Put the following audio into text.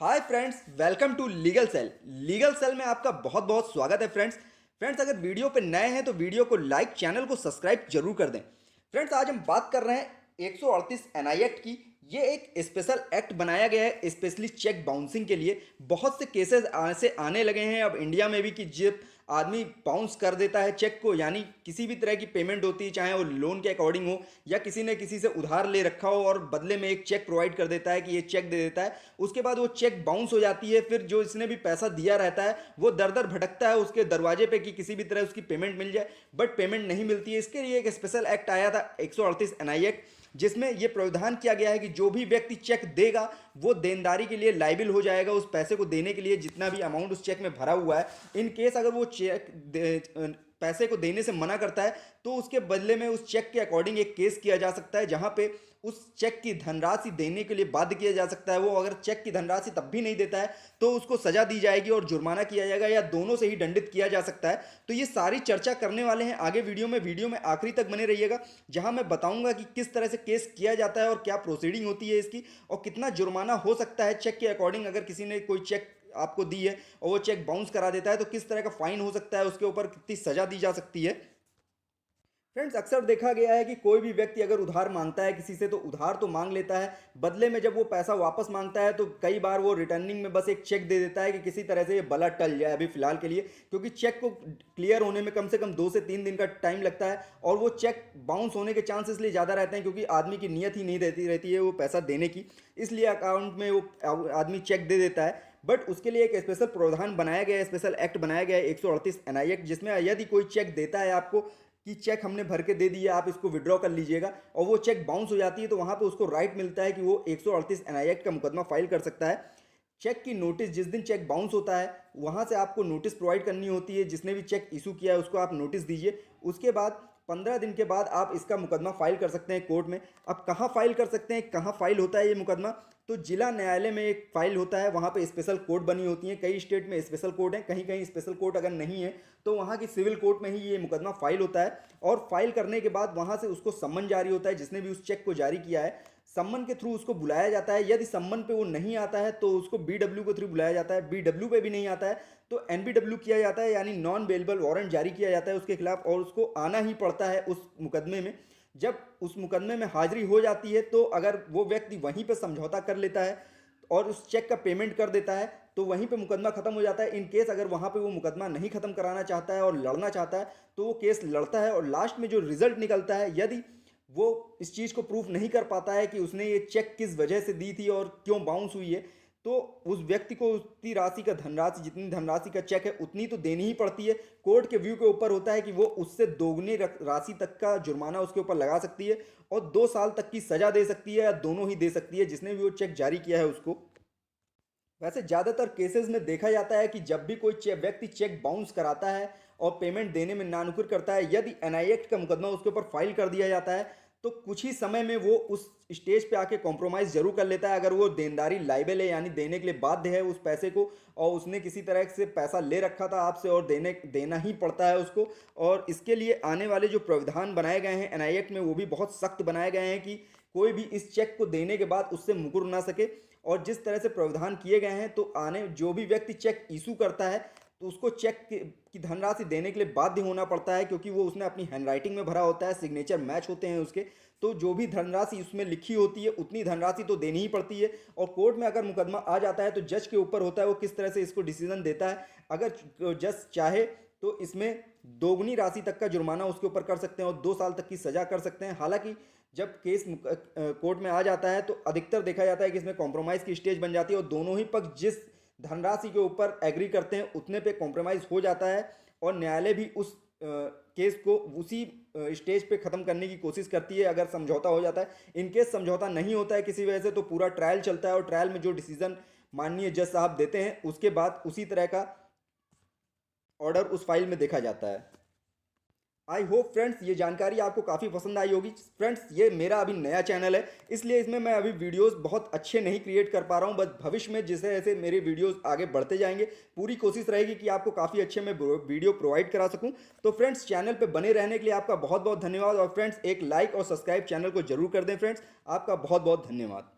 Hi friends, welcome to legal cell. Legal cell में आपका बहुत बहुत स्वागत है फ्रेंड्स। अगर वीडियो पे नए हैं तो वीडियो को लाइक, चैनल को सब्सक्राइब जरूर कर दें। फ्रेंड्स, आज हम बात कर रहे हैं 138 एनआई एक्ट की। ये एक स्पेशल एक्ट बनाया गया है स्पेशली चेक बाउंसिंग के लिए। बहुत से केसेस ऐसे आने लगे हैं अब इंडिया में भी कि जब आदमी बाउंस कर देता है चेक को, यानी किसी भी तरह की पेमेंट होती है, चाहे वो लोन के अकॉर्डिंग हो या किसी ने किसी से उधार ले रखा हो और बदले में एक चेक प्रोवाइड कर देता है कि ये चेक दे देता है। उसके बाद वो चेक बाउंस हो जाती है। फिर जो इसने भी पैसा दिया रहता है वो दर दर भटकता है उसके दरवाजे पे कि किसी भी तरह उसकी पेमेंट मिल जाए, बट पेमेंट नहीं मिलती है। इसके लिए एक स्पेशल एक्ट आया था 138 एनआई एक्ट, जिसमें यह प्रावधान किया गया है कि जो भी व्यक्ति चेक देगा वो देनदारी के लिए लाइबिल हो जाएगा उस पैसे को देने के लिए जितना भी अमाउंट उस चेक में भरा हुआ है। इन केस अगर वो पैसे को देने से मना करता है तो उसके बदले में उस चेक के अकॉर्डिंग एक केस किया जा सकता है, जहां पे उस चेक की धनराशि देने के लिए बाध्य किया जा सकता है। वो अगर चेक की धनराशि तब भी नहीं देता है तो उसको सजा दी जाएगी और जुर्माना किया जाएगा या दोनों से ही दंडित किया जा सकता है। तो ये सारी चर्चा करने वाले हैं आगे वीडियो में आखिरी तक बने रहिएगा, जहां मैं बताऊंगा कि किस तरह से केस किया जाता है और क्या प्रोसीडिंग होती है इसकी और कितना जुर्माना हो सकता है चेक के अकॉर्डिंग। अगर किसी ने कोई चेक आपको दी है और वो चेक बाउंस करा देता है तो किस तरह का फाइन हो सकता है, उसके ऊपर कितनी सजा दी जा सकती है। फ्रेंड्स, अक्सर देखा गया है कि कोई भी व्यक्ति अगर उधार मांगता है किसी से तो उधार तो मांग लेता है, बदले में जब वो पैसा वापस मांगता है तो कई बार वो रिटर्निंग में बस एक चेक दे देता है कि किसी तरह से ये बला टल जाए अभी फिलहाल के लिए, क्योंकि चेक को क्लियर होने में कम से कम 2 से 3 दिन का टाइम लगता है और वो चेक बाउंस होने के चांस इसलिए ज़्यादा रहते हैं क्योंकि आदमी की नीयत ही नहीं रहती है वो पैसा देने की, इसलिए अकाउंट में वो आदमी चेक दे देता है। बट उसके लिए एक स्पेशल प्रावधान बनाया गया है, स्पेशल एक्ट बनाया गया है 138 एनआई एक्ट, जिसमें यदि कोई चेक देता है आपको कि चेक हमने भर के दे दिया, आप इसको विड्रॉ कर लीजिएगा, और वो चेक बाउंस हो जाती है तो वहां पे उसको राइट मिलता है कि वो 138 एनआई एक्ट का मुकदमा फाइल कर सकता है। चेक की नोटिस जिस दिन चेक बाउंस होता है वहां से आपको नोटिस प्रोवाइड करनी होती है, जिसने भी चेक इशू किया है उसको आप नोटिस दीजिए। उसके बाद 15 दिन के बाद आप इसका मुकदमा फाइल कर सकते हैं कोर्ट में। अब कहाँ फाइल कर सकते हैं, कहाँ फाइल होता है ये मुकदमा, तो जिला न्यायालय में एक फाइल होता है, वहाँ पे स्पेशल कोर्ट बनी होती हैं। कई स्टेट में स्पेशल कोर्ट हैं, कहीं कहीं स्पेशल कोर्ट अगर नहीं है तो वहाँ की सिविल कोर्ट में ही ये मुकदमा फाइल होता है। और फाइल करने के बाद वहाँ से उसको सम्मन जारी होता है, जिसने भी उस चेक को जारी किया है सम्मन के थ्रू उसको बुलाया जाता है। यदि सम्मन पे वो नहीं आता है तो उसको बीडब्ल्यू के थ्रू बुलाया जाता है। बीडब्ल्यू पे भी नहीं आता है तो एनबीडब्ल्यू किया जाता है, यानी नॉन बेलेबल वारंट जारी किया जाता है उसके खिलाफ, और उसको आना ही पड़ता है उस मुकदमे में। जब उस मुकदमे में हाजिरी हो जाती है तो अगर वो व्यक्ति वहीं पर समझौता कर लेता है और उस चेक का पेमेंट कर देता है तो वहीं पे मुकदमा खत्म हो जाता है। इन केस अगर वहाँ पे वो मुकदमा नहीं खत्म कराना चाहता है और लड़ना चाहता है तो वो केस लड़ता है, और लास्ट में जो रिजल्ट निकलता है, यदि वो इस चीज़ को प्रूफ नहीं कर पाता है कि उसने ये चेक किस वजह से दी थी और क्यों बाउंस हुई है, तो उस व्यक्ति को उतनी राशि का धनराशि, जितनी धनराशि का चेक है उतनी तो देनी ही पड़ती है। कोर्ट के व्यू के ऊपर होता है कि वो उससे दोगुनी राशि तक का जुर्माना उसके ऊपर लगा सकती है और 2 साल तक की सजा दे सकती है या दोनों ही दे सकती है जिसने भी वो चेक जारी किया है उसको। वैसे ज़्यादातर केसेस में देखा जाता है कि जब भी कोई व्यक्ति चेक बाउंस कराता है और पेमेंट देने में नानुकुर करता है, यदि एनआई एक्ट का मुकदमा उसके ऊपर फाइल कर दिया जाता है तो कुछ ही समय में वो उस स्टेज पे आके कॉम्प्रोमाइज़ जरूर कर लेता है। अगर वो देनदारी लाइबल है यानी देने के लिए बाध्य है उस पैसे को, और उसने किसी तरह से पैसा ले रखा था आपसे और देना ही पड़ता है उसको। और इसके लिए आने वाले जो प्रावधान बनाए गए हैं एनआई एक्ट में वो भी बहुत सख्त बनाए गए हैं कि कोई भी इस चेक को देने के बाद उससे मुकुर ना सके। और जिस तरह से प्रावधान किए गए हैं तो आने जो भी व्यक्ति चेक इशू करता है तो उसको चेक की धनराशि देने के लिए बाध्य होना पड़ता है, क्योंकि वो उसने अपनी हैंडराइटिंग में भरा होता है, सिग्नेचर मैच होते हैं उसके, तो जो भी धनराशि उसमें लिखी होती है उतनी धनराशि तो देनी ही पड़ती है। और कोर्ट में अगर मुकदमा आ जाता है तो जज के ऊपर होता है वो किस तरह से इसको डिसीजन देता है। अगर जज चाहे तो इसमें दोगुनी राशि तक का जुर्माना उसके ऊपर कर सकते हैं और 2 साल तक की सजा कर सकते हैं। हालांकि जब केस कोर्ट में आ जाता है तो अधिकतर देखा जाता है कि इसमें कॉम्प्रोमाइज़ की स्टेज बन जाती है और दोनों ही पक्ष जिस धनराशि के ऊपर एग्री करते हैं उतने पे कॉम्प्रोमाइज़ हो जाता है और न्यायालय भी उस केस को उसी स्टेज पे ख़त्म करने की कोशिश करती है अगर समझौता हो जाता है। इन केस समझौता नहीं होता है किसी वजह से तो पूरा ट्रायल चलता है और ट्रायल में जो डिसीजन माननीय जज साहब देते हैं उसके बाद उसी तरह का ऑर्डर उस फाइल में देखा जाता है। आई होप फ्रेंड्स ये जानकारी आपको काफ़ी पसंद आई होगी। फ्रेंड्स, ये मेरा अभी नया चैनल है इसलिए इसमें मैं अभी वीडियोस बहुत अच्छे नहीं क्रिएट कर पा रहा हूँ, बस भविष्य में जैसे जैसे मेरे वीडियोस आगे बढ़ते जाएंगे पूरी कोशिश रहेगी कि आपको काफ़ी अच्छे मैं वीडियो प्रोवाइड करा सकूँ। तो फ्रेंड्स, चैनल पर बने रहने के लिए आपका बहुत बहुत धन्यवाद, और फ्रेंड्स एक लाइक और सब्सक्राइब चैनल को जरूर कर दें। फ्रेंड्स, आपका बहुत बहुत धन्यवाद।